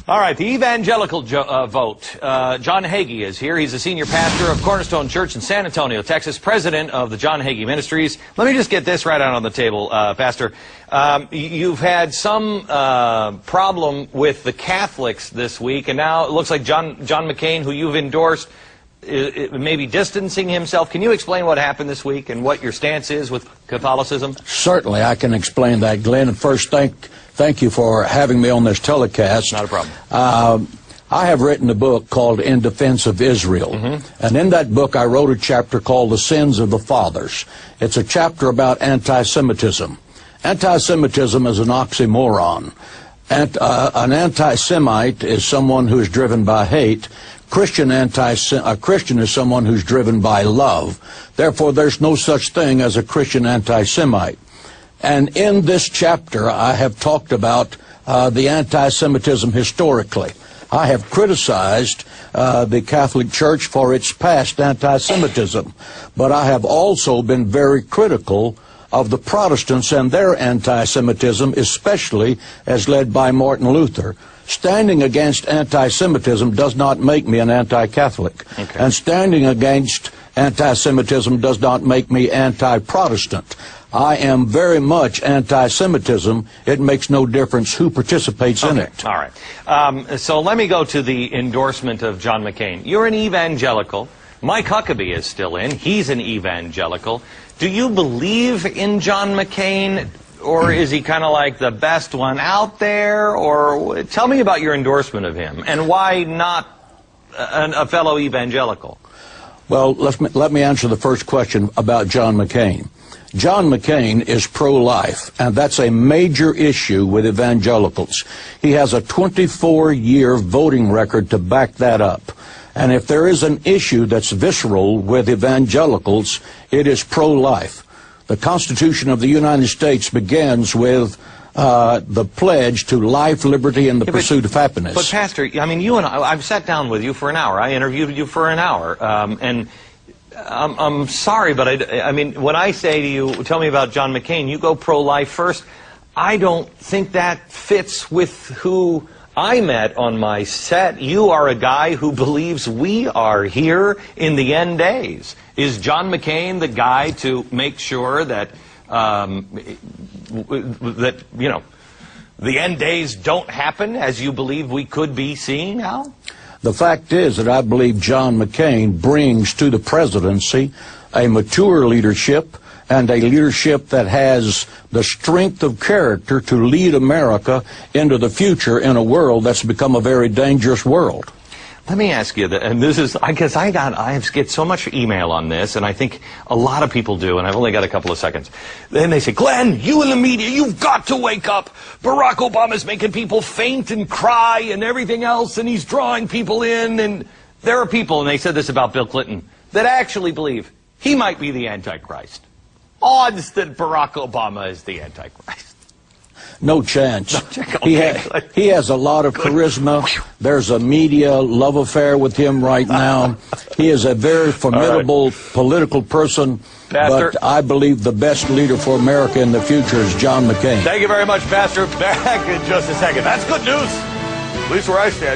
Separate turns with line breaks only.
All right, the evangelical vote. John Hagee is here. He's a senior pastor of Cornerstone Church in San Antonio, Texas, president of the John Hagee Ministries. Let me just get this right out on the table, Pastor. You've had some problem with the Catholics this week, and now it looks like John McCain, who you've endorsed, maybe distancing himself. Can you explain what happened this week and what your stance is with Catholicism?
Certainly, I can explain that, Glenn. And first, thank you for having me on this telecast.
Not a problem.
I have written a book called In Defense of Israel. And in that book, I wrote a chapter called The Sins of the Fathers. It's a chapter about anti-Semitism. Anti-Semitism is an oxymoron. An anti-Semite is someone who is driven by hate. A Christian is someone who's driven by love. Therefore, there's no such thing as a Christian anti-Semite. And in this chapter, I have talked about the anti-Semitism historically. I have criticized the Catholic Church for its past anti-Semitism, but I have also been very critical of the Protestants and their anti-Semitism, especially as led by Martin Luther. Standing against anti-Semitism does not make me an anti-Catholic. Okay. And standing against anti-Semitism does not make me anti-Protestant. I am very much anti-Semitism. It makes no difference who participates in it.
All right. So let me go to the endorsement of John McCain. You're an evangelical. Mike Huckabee is still in. He's an evangelical. Do you believe in John McCain, or is he kind of like the best one out there? Or tell me about your endorsement of him, and why not a fellow evangelical?
Well, let me answer the first question about John McCain. John McCain is pro-life, and that's a major issue with evangelicals. He has a 24-year voting record to back that up. And if there is an issue that's visceral with evangelicals, it is pro-life. The Constitution of the United States begins with the pledge to life, liberty, and the pursuit of happiness.
But, Pastor, I mean, you and I've sat down with you for an hour. I interviewed you for an hour. And I'm sorry, but I mean, when I say to you, tell me about John McCain, you go pro-life first. I don't think that fits with who I met on my set. You are a guy who believes we are here in the end days. Is John McCain the guy to make sure that, that you know, the end days don't happen as you believe we could be seeing now?
The fact is that I believe John McCain brings to the presidency a mature leadership and a leadership that has the strength of character to lead America into the future in a world that's become a very dangerous world.
Let me ask you, and this is, I guess I get so much email on this, and I think a lot of people do, and I've only got a couple of seconds. Then they say, Glenn, you in the media, you've got to wake up. Barack Obama's making people faint and cry and everything else, and he's drawing people in, and there are people, and they said this about Bill Clinton, that actually believe he might be the Antichrist. Odds that Barack Obama is the Antichrist.
No chance.
Okay.
He has a lot of charisma. There's a media love affair with him right now. He is a very formidable political person. Pastor, but I believe the best leader for America in the future is John McCain.
Thank you very much, Pastor. Back in just a second. That's good news, at least where I stand.